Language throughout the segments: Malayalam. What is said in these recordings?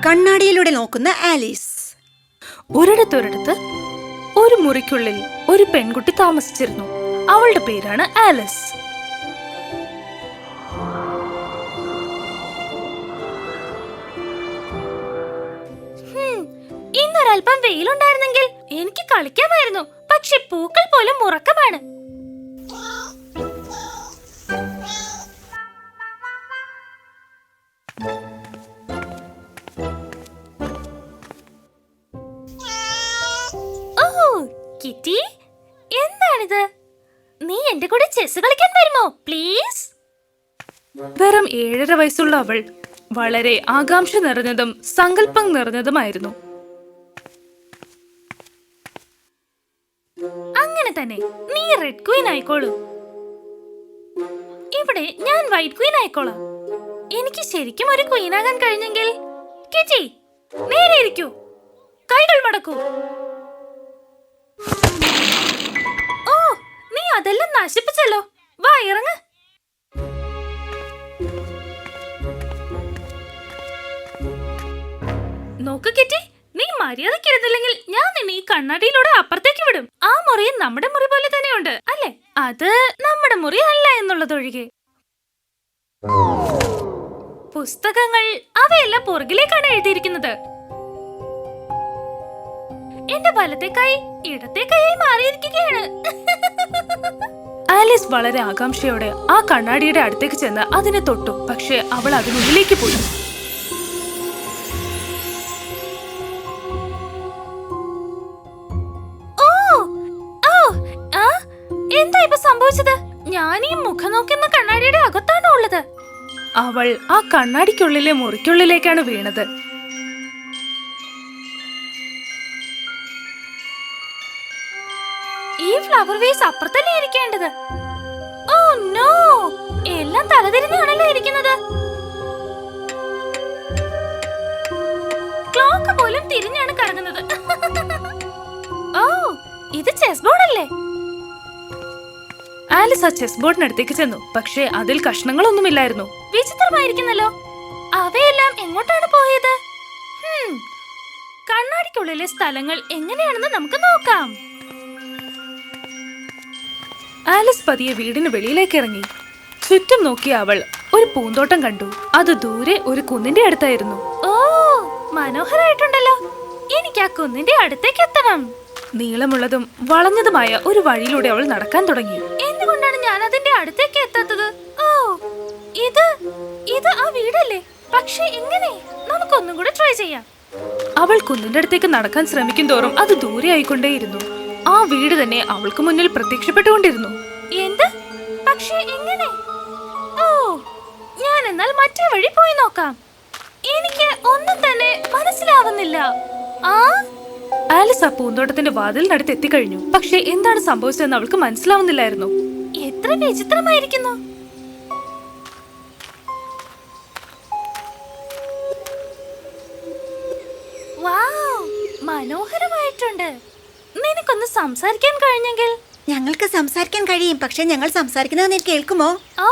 കണ്ണാടിയിലൂടെ നോക്കുന്ന ആലീസ്. ഒരിടത്തൊരിടത്ത് ഒരു മുറിക്കുള്ളിൽ ഒരു പെൺകുട്ടി താമസിച്ചിരുന്നു. അവളുടെ പേരാണ് ആലിസ്. ഇന്നൊരൽപ്പം വെയിലുണ്ടായിരുന്നെങ്കിൽ എനിക്ക് കളിക്കാമായിരുന്നു. പക്ഷെ പൂക്കൾ പോലും ഉറക്കമാണ്. കിറ്റി, എന്താണിത്? നീ എന്റെ കൂടെ ചെസ് കളിക്കാൻ വരുമോ പ്ലീസ്? വെറും 7.5 വയസ്സുള്ള അവൾ വളരെ ആകാംക്ഷ നിറഞ്ഞതും സങ്കല്പം നിറഞ്ഞതുമായിരുന്നു. അങ്ങനെ തന്നെ നീ റെഡ് ക്വീൻ ആയിക്കോളൂ. ഇവിടെ ഞാൻ വൈറ്റ് ക്വീൻ ആയിക്കോളാം. എനിക്ക് ശരിക്കും ഒരു ക്വീൻ ആകാൻ കഴിഞ്ഞെങ്കിൽ. കിറ്റി, നേരെ ഇരിക്കൂ, കൈകൾ മടക്കൂ. ഓ, നീ അതെല്ലാം നശിപ്പിച്ചല്ലോ. വാ, ഇറങ്ങ്. നോക്ക് കിറ്റി, നീ മര്യാദക്കിരുന്നില്ലെങ്കിൽ ഞാൻ നിന്നെ ഈ കണ്ണാടിയിലൂടെ അപ്പുറത്തേക്ക് വിടും. ആ മുറി നമ്മുടെ മുറി പോലെ തന്നെയുണ്ട് അല്ലേ? അത് നമ്മുടെ മുറി അല്ല എന്നുള്ളതൊഴികെ. പുസ്തകങ്ങൾ അവയെല്ലാം പുറകിലേക്കാണ് എഴുതിയിരിക്കുന്നത്. എന്റെ വലത്തെ കൈ ഇടത്തെ കൈയായി മാറിയിരിക്കുകയാണ്. ആലിസ് വളരെ ആകാംക്ഷയോടെ ആ കണ്ണാടിയുടെ അടുത്തേക്ക് ചെന്ന് അതിനെ തൊട്ടു. പക്ഷെ അവൾ അതിനുള്ളിലേക്ക് പോയി. എന്താ ഇപ്പൊ സംഭവിച്ചത്? ഞാൻ ഈ മുഖം നോക്കുന്ന കണ്ണാടിയുടെ അകത്താണോ ഉള്ളത്? അവൾ ആ കണ്ണാടിക്കുള്ളിലെ മുറിക്കുള്ളിലേക്കാണ് വീണത്. ഈ ഫ്ലവർ വേസ് അപ്പുറത്തല്ലേ ഇരിക്കേണ്ടത്? ഓ നോ, എല്ലാം തലതിരിഞ്ഞാണല്ലോ ഇരിക്കുന്നത്. ക്ലോക്ക് പോലും തിരിഞ്ഞാണ് കറങ്ങുന്നത്. ഓ, ഇത് ചെസ് ബോർഡ് അല്ലേ? ആലിസ് ആ ചെസ് ബോർഡിനടുത്തേക്ക് ചെന്നു. പക്ഷേ അതിൽ കഷ്ണങ്ങളൊന്നുമില്ലായിരുന്നു. വിചിത്രമായിരിക്കുന്നല്ലോ. അവയെല്ലാം എങ്ങോട്ടാണ് പോയത്? കണ്ണാടിക്കുള്ളിലെ സ്ഥലങ്ങൾ എങ്ങനെയാണെന്ന് നമുക്ക് നോക്കാം. ആലിസ് പതിയെ വീടിന് വെളിയിലേക്ക് ഇറങ്ങി. ചുറ്റും നോക്കിയ അവൾ ഒരു പൂന്തോട്ടം കണ്ടു. അത് ദൂരെ ഒരു കുന്നിന്റെ അടുത്തായിരുന്നു. ഓ, മനോഹരമായിട്ടുണ്ടല്ലോ. എനിക്ക് ആ കുന്നിന്റെ അടുത്തേക്ക് എത്തണം. നീളമുള്ളതും വളഞ്ഞതുമായ ഒരു വഴിയിലൂടെ അവൾ നടക്കാൻ തുടങ്ങി. എന്തുകൊണ്ടാണ് ഞാൻ അതിന്റെ അടുത്തേക്ക് എത്താത്തത്? ഓ, ഇത് ആ വീടല്ലേ? പക്ഷെ എങ്ങനെ? നമുക്കൊന്നും കൂടെ ട്രൈ ചെയ്യാം. അവൾ കുന്നിന്റെ അടുത്തേക്ക് നടക്കാൻ ശ്രമിക്കും തോറും അത് ദൂരെ ആയിക്കൊണ്ടേയിരുന്നു. ആ വീട് തന്നെ അവൾക്ക് മുന്നിൽ പ്രത്യക്ഷപ്പെട്ടുകൊണ്ടിരുന്നു. എന്ത്? പക്ഷെ എങ്ങനെ? ഓ, ഞാൻ എന്നാൽ മറ്റേ വഴി പോയി നോക്കാം. എനിക്ക് ഒന്നും തന്നെ മനസ്സിലാവുന്നില്ല. ആലിസ് ആ പൂന്തോട്ടത്തിന്റെ വാതിലിനടുത്ത് എത്തിക്കഴിഞ്ഞു. പക്ഷെ എന്താണ് സംഭവിച്ചതെന്ന് അവൾക്ക് മനസ്സിലാവുന്നില്ലായിരുന്നു. എത്ര വിചിത്രമായിരിക്കുന്നു. മനോഹരമായിട്ടുണ്ട്. നിനക്കൊന്ന് സംസാരിക്കാൻ കഴിഞ്ഞെങ്കിൽ. ഞങ്ങൾക്ക് സംസാരിക്കാൻ കഴിയും, പക്ഷെ ഞങ്ങൾ സംസാരിക്കുന്നത് നീ കേൾക്കുമോ? ഓ,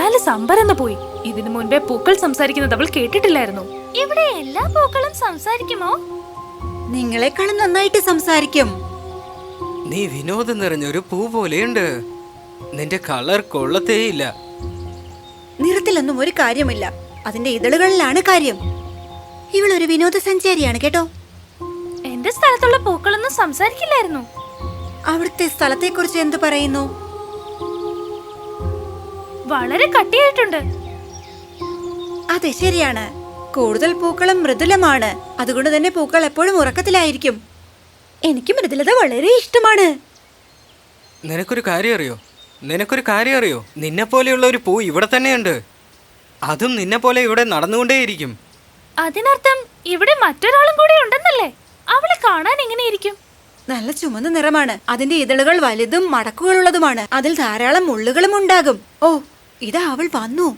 ആലിസ് അമ്പരന്ന് പോയി. ഇതിനു മുൻപേ പൂക്കൾ സംസാരിക്കുന്നത് അവൾ കേട്ടിട്ടില്ലായിരുന്നു. ഇവിടെ എല്ലാ പൂക്കളും സംസാരിക്കുമോ? നിങ്ങളെക്കാളും നന്നായിട്ട് സംസാരിക്കും. നീ വിനോദം നിറഞ്ഞൊരു പൂ പോലെയുണ്ട്. നിന്റെ കളർ കൊള്ളത്തേയില്ല. നിറത്തിലൊന്നും ഒരു കാര്യമില്ല, അതിന്റെ ഇതളുകളിലാണ് കാര്യം. ഇവളൊരു വിനോദസഞ്ചാരിയാണ് കേട്ടോ. എന്റെ സ്ഥലത്തുള്ള പൂക്കളൊന്നും സംസാരിക്കില്ലായിരുന്നു. അവിടുത്തെ സ്ഥലത്തെ കുറിച്ച് എന്തു പറയുന്നു? വളരെ കട്ടിയായിട്ടുണ്ട്. അതെ, ശരിയാണ്. കൂടുതൽ പൂക്കളും മൃദുലമാണ്. അതുകൊണ്ട് തന്നെ പൂക്കൾ എപ്പോഴും ഉറക്കത്തിലായിരിക്കും. എനിക്ക് മൃദുലത വളരെ ഇഷ്ടമാണ്. നിനക്കൊരു കാര്യം അറിയോ? നിന്നെ പോലെയുള്ള ഒരു പൂ ഇവിടെ തന്നെയുണ്ട്. അതും നിന്നെ പോലെ ഇവിടെ നടന്നുകൊണ്ടേയിരിക്കും. അതിനർത്ഥം ഇവിടെ മറ്റൊരാളും കൂടി ഉണ്ടെന്നല്ലേ? അവളെ കാണാൻ എങ്ങനെയിരിക്കും? നല്ല ചുമന്ന നിറമാണ്. അതിന്റെ ഇതളുകൾ വലുതും മടക്കുകളുള്ളതുമാണ്. അതിൽ ധാരാളം മുള്ളുകളും ഉണ്ടാകും. ഓ, ഇതാ അവൾ വന്നു.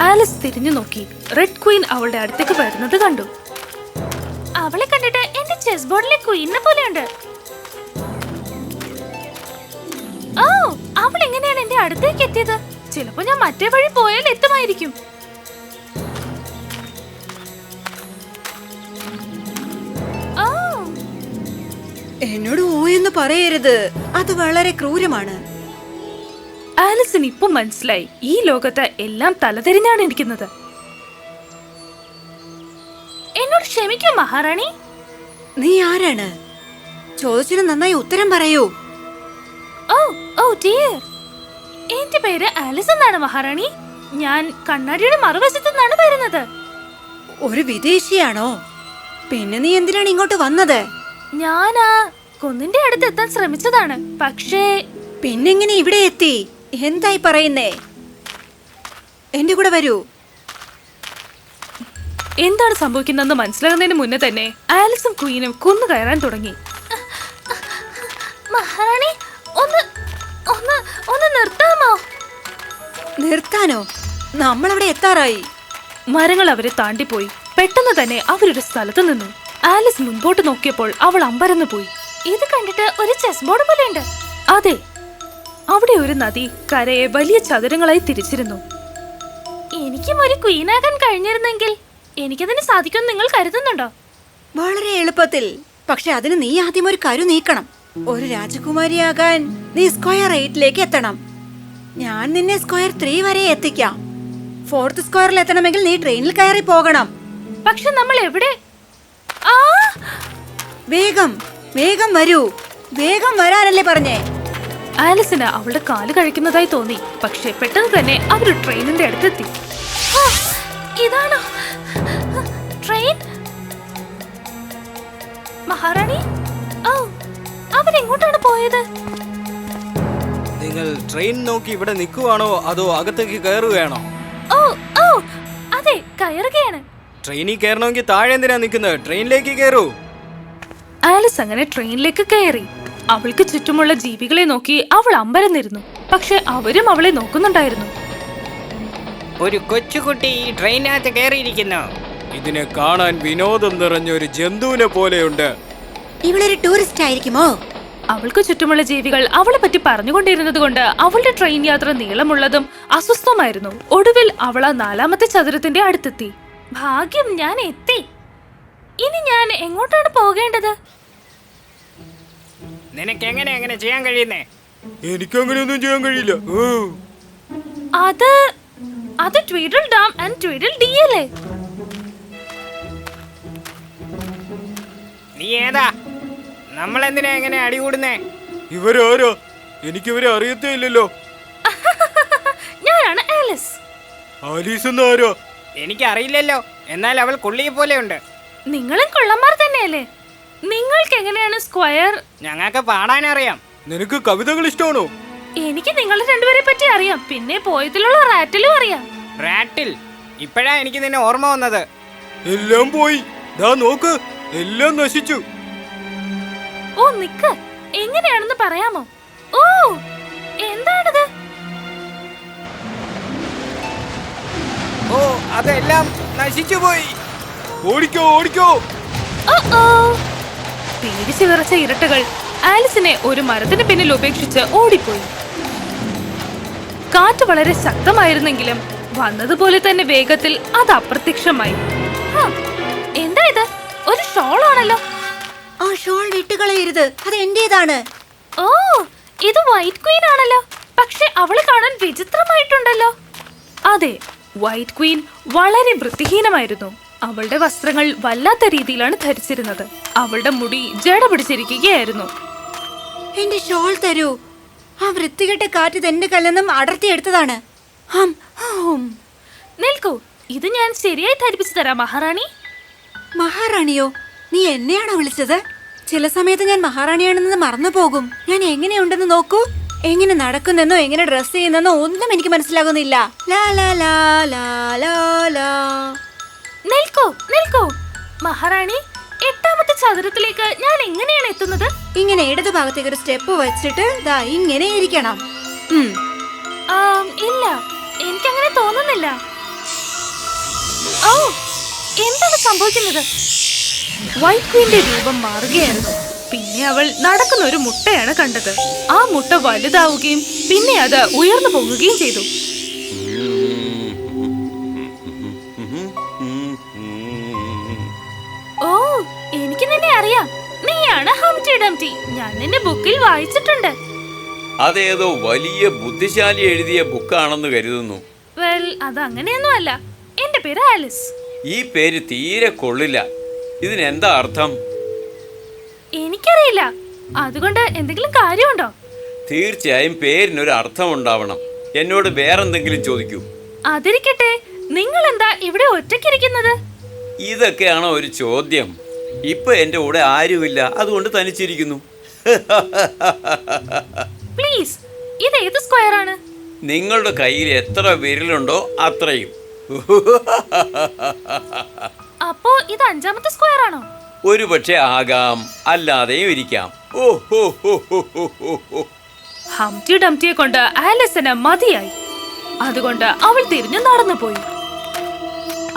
ആലിസ് തിരിഞ്ഞു നോക്കി. റെഡ് ക്വീൻ അവളുടെ അടുത്തേക്ക് വരുന്നത് കണ്ടു. അവളെ കണ്ടിട്ട് എന്റെ ചെസ് ബോർഡിലെ ക്വീനിനെ പോലെയുണ്ട്. ഓ, അവൾ എങ്ങനെയാണ് എന്റെ അടുത്തേക്ക് എത്തിയത്? ചിലപ്പോ ഞാൻ മറ്റേ വഴി പോയാൽ എത്തുമായിരിക്കും. എന്നോട് ഓ എന്ന് പറയരുത്, അത് വളരെ ക്രൂരമാണ്. ആലിസിന് ഇപ്പൊ മനസ്സിലായി, ഈ ലോകത്ത് എല്ലാം തലതിരിഞ്ഞാണ് ഇരിക്കുന്നത്. എന്നോട് ക്ഷമിക്കൂ മഹാറാണി. നീ ആരാണ്? ചോദിച്ചിട്ട് നന്നായി ഉത്തരം പറയൂ. ഓ ഓ ഡിയർ, എന്റെ പേര് ആലിസ് എന്നാണ് മഹാറാണി. ഞാൻ കണ്ണാടിയുടെ മറുവശത്തു നിന്നാണ് വരുന്നത്. ഒരു വിദേശിയാണോ? പിന്നെ നീ എന്തിനാണ് ഇങ്ങോട്ട് വന്നത്? ഞാൻ ആ കുന്നിന്റെ അടുത്ത് എത്താൻ ശ്രമിച്ചതാണ്, പക്ഷേ പിന്നെങ്ങനെ ഇവിടെ എത്തി? എന്തായി പറയുന്നേ? എന്റെ കൂടെ വരൂ. എന്താണ് സംഭവിക്കുന്നതെന്ന് മനസ്സിലാകുന്നതിന് മുന്നേ തന്നെ ആലിസും ക്വീനും കുന്നു കയറാൻ തുടങ്ങി. മഹാറാണി, ഒന്ന് ഒന്ന് ഒന്ന് നിർത്താമോ? നിർത്താനോ? നമ്മളവിടെ എത്താറായി. മരങ്ങൾ അവരെ താണ്ടിപ്പോയി. പെട്ടെന്ന് തന്നെ അവരൊരു സ്ഥലത്ത് നിന്നു. ആലിസ് മുൻപോട്ട് നോക്കിയപ്പോൾ അവൾ അമ്പരന്നു പോയി. ഇത് കണ്ടിട്ട് ഒരു ചെസ് ബോർഡ് പോലെയുണ്ട്. അതെ, അവിടെ ഒരു നദി കരയെ വലിയ ചതുരങ്ങളായി തിരിച്ചിരുന്നു. എനിക്കും ഒരു ക്വീനാകാൻ കഴിഞ്ഞിരുന്നെങ്കിൽ എനിക്കതിന് സാധിക്കുമെന്ന് നിങ്ങൾ കരുതുന്നുണ്ടോ? വളരെ എളുപ്പത്തിൽ. പക്ഷെ അതിന് നീ ആദ്യം ഒരു കരു നീക്കണം. ഒരു രാജകുമാരിയാകാൻ നീ സ്ക്വയർ 8ലേക്ക് എത്തണം. ഞാൻ നിന്നെ സ്ക്വയർ 3 വരെ എത്തിക്കാം. 4th സ്ക്വയറിൽ എത്തണമെങ്കിൽ നീ ട്രെയിനിൽ കയറി പോകണം. പക്ഷെ നമ്മൾ എവിടെ? ആ, വേഗം വേഗം വരൂ. വേഗം വരാനല്ലേ പറഞ്ഞേ? ആലിസിന് അവളുടെ കാല് കഴിക്കുന്നതായി തോന്നി. പക്ഷെ പെട്ടെന്ന് തന്നെ അവർ ട്രെയിനിന്റെ അടുത്തെത്തി. ആ, ഇതാണോ ട്രെയിൻ? മഹാറാണി, ഓ, അവരെങ്ങോട്ടാണ് പോയത്? നിങ്ങൾ ട്രെയിൻ നോക്കി ഇവിടെ നിൽക്കുവാണോ അതോ അകത്തേക്ക് കയറുകയാണോ? ഓ ഓ അതെ, കയറുകയാണ്. ട്രെയിനിൽ കയറണമെങ്കിൽ താഴെ എന്തിനാ നിൽക്കുന്നത്? ട്രെയിനിലേക്ക് കയറൂ. ആലിസ് അങ്ങനെ ട്രെയിനിലേക്ക് കയറി. അവൾക്ക് ചുറ്റുമുള്ള ജീവികളെ നോക്കി അവൾ അമ്പരന്നിരുന്നു. പക്ഷെ അവരും അവളെ നോക്കുന്നുണ്ടായിരുന്നു. ഒരു കൊച്ചുകുട്ടി ഈ ട്രെയിനകത്ത് കയറിയിരിക്കുന്നു. ഇതിനെ കാണാൻ വിനോദം നിറഞ്ഞ ഒരു ജന്തുവിനെ പോലെയുണ്ട്. ഇവളൊരു ടൂറിസ്റ്റ് ആയിരിക്കുമോ? അവൾക്ക് ചുറ്റുമുള്ള ജീവികൾ അവളെ പറ്റി പറഞ്ഞുകൊണ്ടിരുന്നത് കൊണ്ട് അവളുടെ ട്രെയിൻ യാത്ര നീളമുള്ളതും അസ്വസ്ഥമായിരുന്നു. ഒടുവിൽ അവൾ ആ 4ാമത്തെ ചതുരത്തിന്റെ അടുത്തെത്തി. ഭാഗ്യം, ഞാൻ എത്തി. ഇനി ഞാൻ എങ്ങോട്ടാണ് പോകേണ്ടത്? നിനക്ക് എങ്ങനെ അങ്ങനെ ചെയ്യാൻ കഴിയുന്നേ? എനിക്ക് അങ്ങനെയൊന്നും ചെയ്യാൻ കഴിയില്ല. അത് ട്വീഡിൽ ഡാം ആൻഡ് ട്വീഡിൽ ഡി അല്ലേ? നീ ഏതാ? നമ്മളെന്തിനാ എങ്ങനെ അടികൂടുന്നേ? ഇവരാരോ? എനിക്കിവരെ അറിയത്തേ ഇല്ലല്ലോ. ഞാനാണ് ആലിസ്. ആലീസ് എന്നാരോ? എനിക്കറിയില്ലല്ലോ. എന്നാൽ അവൾ കൊള്ളിയെ പോലെയുണ്ട്. നിങ്ങളും കൊള്ളന്മാർ തന്നെയല്ലേ? നിങ്ങൾക്ക് എങ്ങനെയാണ് സ്ക്വയർ? ഞങ്ങൾക്ക് പാടാനറിയാം. നിനക്ക് കവിതകൾ ഇഷ്ടമാണോ? എനിക്ക് നിങ്ങളെ രണ്ടുപേരെ പറ്റി അറിയാം. പിന്നെ പോയതിലുള്ള റാറ്റിലും അറിയാം. റാറ്റിൽ? ഇപ്പോഴാ എനിക്ക് നിന്നെ ഓർമ്മ വന്നത്. എല്ലാം പോയി. ദാ നോക്ക്, എല്ലാം നശിച്ചു. ഓ, നിക്ക്, എങ്ങനെയാണെന്ന് പറയാമോ? ഓ, എന്താണിത്? ഓ, അതെല്ലാം നശിച്ചു പോയി. ഓടിക്കോ ഓടിക്കോ. ഓ ഓ, പേടിച്ചു വിറച്ച ഇരട്ടകൾ ആലിസിനെ ഒരു മരത്തിന് പിന്നിൽ ഉപേക്ഷിച്ച് ഓടിപ്പോയി. കാറ്റ് വളരെ ശക്തമായിരുന്നെങ്കിലും വന്നതുപോലെ തന്നെ വേഗത്തിൽ അത് അപ്രത്യക്ഷമായി. എന്താ ഇത്? ഒരു ഷോൾ ആണല്ലോ. ആ ഷോൾ വിട്ടുകളയരുത്, അത് എന്റേതാണ്. ഓ, ഇത് വൈറ്റ് ക്വീൻ ആണല്ലോ. പക്ഷെ അവള് കാണാൻ വിചിത്രമായിട്ടുണ്ടല്ലോ. അതെ, വൈറ്റ് ക്വീൻ വളരെ വൃത്തിഹീനമായിരുന്നു. അവളുടെ വസ്ത്രങ്ങൾ വല്ലാത്ത രീതിയിലാണ് ധരിച്ചിരുന്നത്. അവളുടെ മുടി ജട പിടിച്ചിരിക്കുകയായിരുന്നു. എന്റെ ഷോൾ തരൂ. ആ വൃത്തികെട്ട കാറ്റ് എന്റെ കല്ലെന്നും അടർത്തിയെടുത്തതാണ്. നിൽക്കൂ, ഇത് ഞാൻ ശരിയായി ധരിപ്പിച്ചു തരാം മഹാറാണി. മഹാറാണിയോ? നീ എന്നെയാണോ വിളിച്ചത്? ചില സമയത്ത് ഞാൻ മഹാറാണിയാണെന്ന് മറന്നു പോകും. ഞാൻ എങ്ങനെയുണ്ടെന്ന് നോക്കൂ. എങ്ങനെ നടക്കുന്നെന്നോ എങ്ങനെ ഡ്രസ് ചെയ്യുന്നെന്നോ ഒന്നും എനിക്ക് മനസ്സിലാകുന്നില്ല. ലാ ലാ ലാ ലാ ലാ ലാ. നിൽക്കൂ നിൽക്കൂ മഹാറാണി, 8ാമത്തെ ചതുരത്തിലേക്ക് ഞാൻ എങ്ങനെയാണ് എത്തുന്നത്? ഇങ്ങനെ ഇടതു ഭാഗത്തേക്ക് ഒരു സ്റ്റെപ്പ് വെച്ചിട്ട് ദാ ഇങ്ങനെ ഇരിക്കണം. ഇല്ല, എനിക്കങ്ങനെ തോന്നുന്നില്ല. ഓ, എന്താണ് സംഭവിക്കുന്നത്? വൈറ്റ് ക്വീന്റെ രൂപം മാറുകയായിരുന്നു. പിന്നെ അവൾ നടക്കുന്ന ഒരു മുട്ടയാണ് കണ്ടത്. ആ മുട്ട വലുതാവുകയും പിന്നെ അത് ഉയർന്നു പോകുകയും ചെയ്തു. ഓ, എനിക്ക് നിന്നെ അറിയാം. നീയാണ് ഹംറ്റി ഡംറ്റി. പറ്റി ഞാൻ നിന്റെ ബുക്കിൽ വായിച്ചിട്ടുണ്ട്. അതേതോ വലിയ ബുദ്ധിശാലി എഴുതിയ ബുക്കാണെന്ന് കരുതുന്നു. വെൽ, അത് അങ്ങനെയൊന്നും അല്ല. എന്റെ പേര് ആലിസ്. ഈ പേര് തീരെ കൊള്ളില്ല. ഇതിനെന്താ അർത്ഥം? എനിക്കറിയില്ല. അതുകൊണ്ട് എന്തെങ്കിലും കാര്യമുണ്ടോ? തീർച്ചയായും പേരിനൊരു അർത്ഥം ഉണ്ടാവണം. എന്നോട് വേറെന്തെങ്കിലും ചോദിക്കൂ. അതിരിക്കട്ടെ, നിങ്ങൾ എന്താ ഇവിടെ ഒറ്റയ്ക്കിരിക്കുന്നത്? ഇതൊക്കെയാണോ ഒരു ചോദ്യം? ഇപ്പൊ എന്റെ കൂടെ ആരുമില്ല, അതുകൊണ്ട് തനിച്ചിരിക്കുന്നു. പ്ലീസ്, ഇത് ഏത് സ്ക്വയർ ആണ്? നിങ്ങളുടെ കയ്യിൽ എത്ര വിരലുണ്ടോ അത്രയും. അപ്പോ ഇത് 5ാമത്തെ സ്ക്വയർ ആണോ? ഒരു പക്ഷെ ആകാം, അല്ലാതെയും ഇരിക്കാം. ഓ ഹോ ഹോ ഹോ ഹോ ഹോ ഹോ. ഹംറ്റി ഡംറ്റിയെ കൊണ്ട് ആലിസിന് മതിയായി. അതുകൊണ്ട് അവൾ തിരിഞ്ഞു നടന്നുപോയി.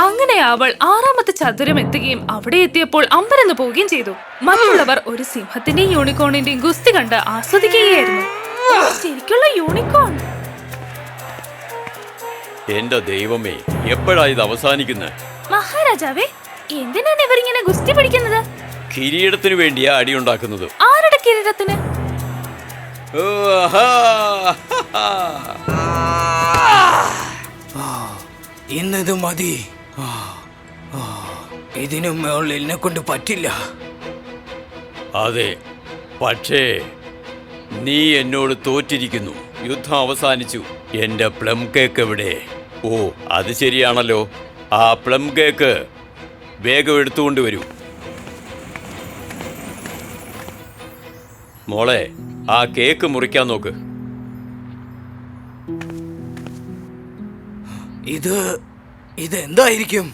അങ്ങനെ അവൾ 6ാമത്തെ ചതുരം എത്തുകയും അവിടെ എത്തിയപ്പോൾ അമ്പരന്ന് പോവുകയും ചെയ്തു. മറ്റുള്ളവർ ഒരു സിംഹത്തിന്റെയും യൂണിക്കോണിന്റെയും ഗുസ്തി കണ്ട് ആസ്വദിക്കുകയായിരുന്നു. ശരിക്കുള്ള യൂണിക്കോൺ! എന്റെ ദൈവമേ, എപ്പോഴാ ഇത് അവസാനിക്കുന്നത്? മഹാരാജാവേ, എന്തിനാണ് ഇവരിങ്ങനെ ഗുസ്തി പിടിക്കുന്നത്? കിരീടത്തിന് വേണ്ടിയാ അടിയുണ്ടാക്കുന്നത്. ആരുടെ കിരീടത്തിന്? ഇന്നത് മതി. ഇതിനു മേളിൽ എന്നെ കൊണ്ട് പറ്റില്ല. അതെ, പക്ഷേ നീ എന്നോട് തോറ്റിരിക്കുന്നു. യുദ്ധം അവസാനിച്ചു. എന്റെ പ്ലം കേക്ക് എവിടെ? ഓ, അത് ശരിയാണല്ലോ. ആ പ്ലം കേക്ക് വേഗം എടുത്തുകൊണ്ട് വരൂ. മോളെ, ആ കേക്ക് മുറിക്കാൻ നോക്ക്. ഇതെന്തായിരിക്കും?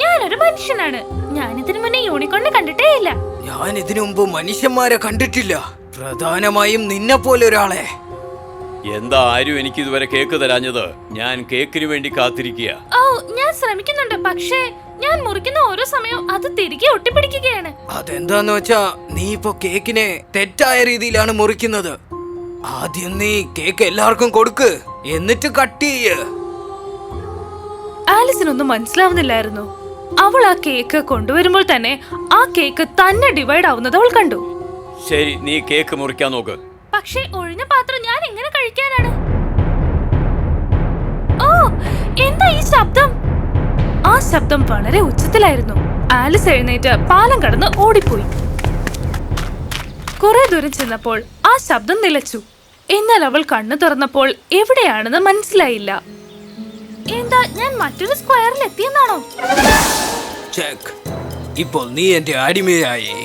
ഞാനൊരു മനുഷ്യനാണ്. ഞാനിതിനു മുന്നേ യൂണിക്കോണിനെ കണ്ടിട്ടേ ഇല്ല. ഞാൻ ഇതിനു മുമ്പ് മനുഷ്യന്മാരെ കണ്ടിട്ടില്ല, പ്രധാനമായും നിന്നെ പോലെ ഒരാളെ. എന്താ ആരും എനിക്ക് ഇതുവരെ കേക്ക് തരാഞ്ഞത്? ഞാൻ കേക്കിന് വേണ്ടി കാത്തിരിക്കുക. ഓ, ഞാൻ ശ്രമിക്കുന്നുണ്ട്. പക്ഷേ ഞാൻ മുറിക്കുന്ന ഓരോ സമയവും അത് തിരികെ ഒട്ടിപ്പിടിക്കുകയാണ്. അതെന്താന്ന് വെച്ചാ നീ ഇപ്പൊ കേക്കിനെ തെറ്റായ രീതിയിലാണ് മുറിക്കുന്നത്. ആദ്യം നീ കേക്ക് എല്ലാവർക്കും കൊടുക്ക്, എന്നിട്ട് കട്ട് ചെയ്യ്. ആലിസിനൊന്നും മനസ്സിലാവുന്നില്ലായിരുന്നു. അവൾ ആ കേക്ക് കൊണ്ടുവരുമ്പോൾ തന്നെ ആ കേക്ക് തന്നെ ഡിവൈഡ് ആവുന്നത് അവൾ കണ്ടു. ശരി, നീ കേക്ക് മുറിക്കാൻ നോക്ക്. പക്ഷേ ഒഴിഞ്ഞ പാത്രം ഞാൻ എങ്ങനെ കഴിക്കാനാണ്? ഓ, എന്താ ഈ ശബ്ദം? ആ ശബ്ദം വളരെ ഉച്ചത്തിലായിരുന്നു. ആലിസ് എഴുന്നേറ്റ് പാലം കടന്ന് ഓടിപ്പോയി. കുറെ ദൂരം ചെന്നപ്പോൾ ആ ശബ്ദം നിലച്ചു. എന്നാൽ അവൾ കണ്ണു തുറന്നപ്പോൾ എവിടെയാണെന്ന് മനസ്സിലായില്ല. എന്താ, ഞാൻ മറ്റൊരു സ്ക്വയറിൽ എത്തിയെന്നാണോ? ചെക്ക്. ഇപ്പോൾ നീ എന്റെ അടിമയായി.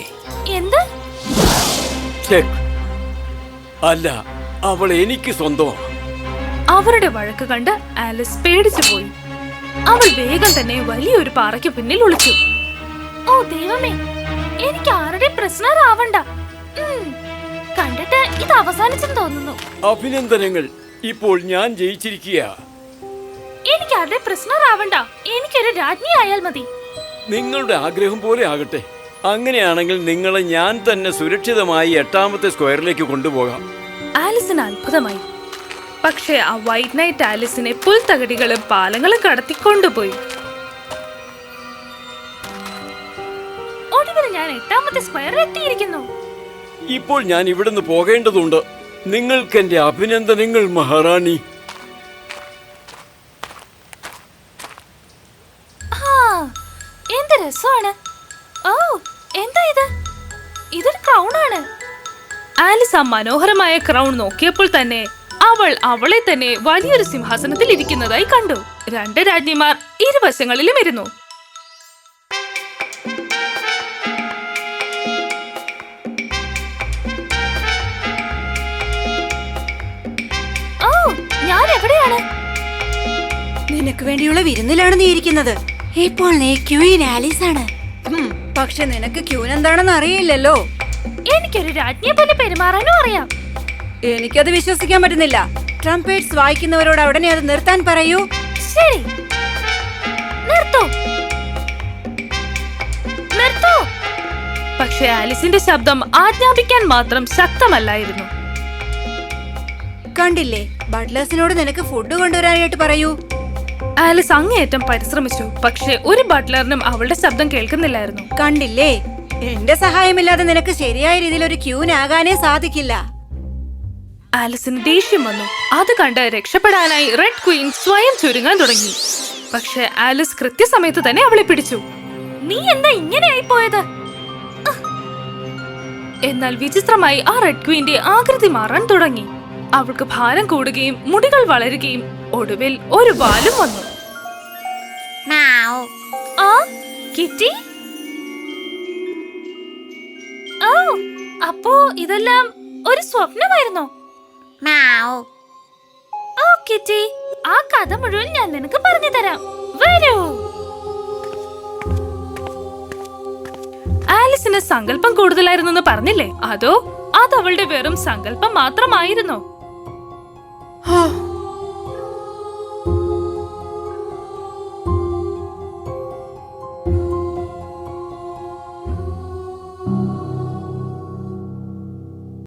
എന്ത്? അല്ല, അവൾ എനിക്ക് സ്വന്തമാണ്. അവരുടെ വഴക്ക് കണ്ട് ആലിസ് പേടിച്ചു പോയി. അവൾ വേഗം തന്നെ വലിയൊരു പാറയ്ക്ക് പിന്നിൽ ഒളിച്ചു. ഓ ദൈവമേ, എനിക്ക് ആരുടെ പ്രശ്നം ആവണ്ട. കണ്ടിട്ട് ഇത് അവസാനിച്ചെന്ന് തോന്നുന്നു. അഭിനന്ദനങ്ങൾ, ഇപ്പോൾ ഞാൻ ജയിച്ചിരിക്കുക. എനിക്ക് ആരുടെ പ്രശ്നം ആവണ്ട. എനിക്കൊരു രാജ്ഞി ആയാൽ മതി. നിങ്ങളുടെ ആഗ്രഹം പോലെ ആകട്ടെ. അങ്ങനെയാണെങ്കിൽ നിങ്ങളെ ഞാൻ തന്നെ സുരക്ഷിതമായി 8ാമത്തെ സ്ക്വയറിലേക്ക് കൊണ്ടുപോകാം. ആലിസിന് അത്ഭുതമായി. പക്ഷേ ആ വൈറ്റ് നൈറ്റ് ആലിസിനെ പുൽത്തകടികളും പാലങ്ങളും കടത്തിക്കൊണ്ടുപോയി. ഒടുവിൽ ഞാൻ 8ാമത്തെ സ്ക്വയറിൽ എത്തിയിരിക്കുന്നു. ഇപ്പോൾ ഞാൻ ഇവിടുന്ന് പോകേണ്ടതുണ്ട്. നിങ്ങൾക്ക് എന്റെ അഭിനന്ദനങ്ങൾ മഹാറാണി. എന്ത് രസമാണ്. ഓ, എന്താ ഇത്? ഇതൊരു ക്രൗൺ ആണ്. ആലിസ് ആ മനോഹരമായ ക്രൗൺ നോക്കിയപ്പോൾ തന്നെ അവൾ അവളെ തന്നെ വലിയൊരു സിംഹാസനത്തിൽ ഇരിക്കുന്നതായി കണ്ടു. 2 രാജ്ഞിമാർ ഇരുവശങ്ങളിലും ഇരുന്നു. ഓ, ഞാൻ എവിടെയാണ്? നിനക്ക് വേണ്ടിയുള്ള വിരുന്നിലാണ് നീ ഇരിക്കുന്നത്. ഇപ്പോൾ നീ ക്യൂൻ ആലീസ് ആണ്. പക്ഷെ നിനക്ക് ക്യൂൻ എന്താണെന്ന് അറിയില്ലല്ലോ. എനിക്കൊരു രാജ്ഞിയെ പോലെ പെരുമാറാനും അറിയാം. എനിക്കത് വിശ്വസിക്കാൻ പറ്റുന്നില്ല. ട്രംപേറ്റ്സ് വായിക്കുന്നവരോട് ഉടനെ അത് നിർത്താൻ പറയൂ. ശരി, നിർത്തൂ, നിർത്തൂ. പക്ഷെ ആലിസിന്റെ ശബ്ദം ആജ്ഞാപിക്കാൻ മാത്രം ശക്തമല്ലായിരുന്നു. കണ്ടില്ലേ, ബട്ട്ലേഴ്സിനോട് നിനക്ക് ഫുഡ് കൊണ്ടുവരാനായിട്ട് പറയൂ. ആലിസ് അങ്ങേയറ്റം പരിശ്രമിച്ചു. പക്ഷെ ഒരു ബട്ട്ലറിനും അവളുടെ ശബ്ദം കേൾക്കുന്നില്ലായിരുന്നു. കണ്ടില്ലേ, എന്റെ സഹായമില്ലാതെ നിനക്ക് ശരിയായ രീതിയിൽ ഒരു ക്യൂനാകാനേ സാധിക്കില്ല. ആലിസിന് ദേഷ്യം വന്നു. അത് കണ്ട് രക്ഷപ്പെടാനായി റെഡ് ക്വീൻ സ്വയം ചുരുങ്ങാൻ തുടങ്ങി. പക്ഷെ ആലിസ് കൃത്യസമയത്ത് തന്നെ അവളെ പിടിച്ചു. നീ എന്താ ഇങ്ങനെയായി പോയത്? എന്നാൽ വിചിത്രമായി ആ റെഡ് ക്വീന്റെ ആകൃതി മാറാൻ തുടങ്ങി. അവൾക്ക് ഭാരം കൂടുകയും മുടികൾ വളരുകയും ഒടുവിൽ ഒരു വാലും വന്നു. ആ കിറ്റി, ഓ അപ്പോ ഇതെല്ലാം ഒരു സ്വപ്നമായിരുന്നോ? ഓ കിറ്റി, ആ കഥ മുഴുവൻ ഞാൻ നിനക്ക് പറഞ്ഞു തരാം. വരൂ. ആലിസിന് സങ്കല്പം കൂടുതലായിരുന്നെന്ന് പറഞ്ഞില്ലേ? അതോ അതവളുടെ വെറും സങ്കല്പം മാത്രമായിരുന്നോ?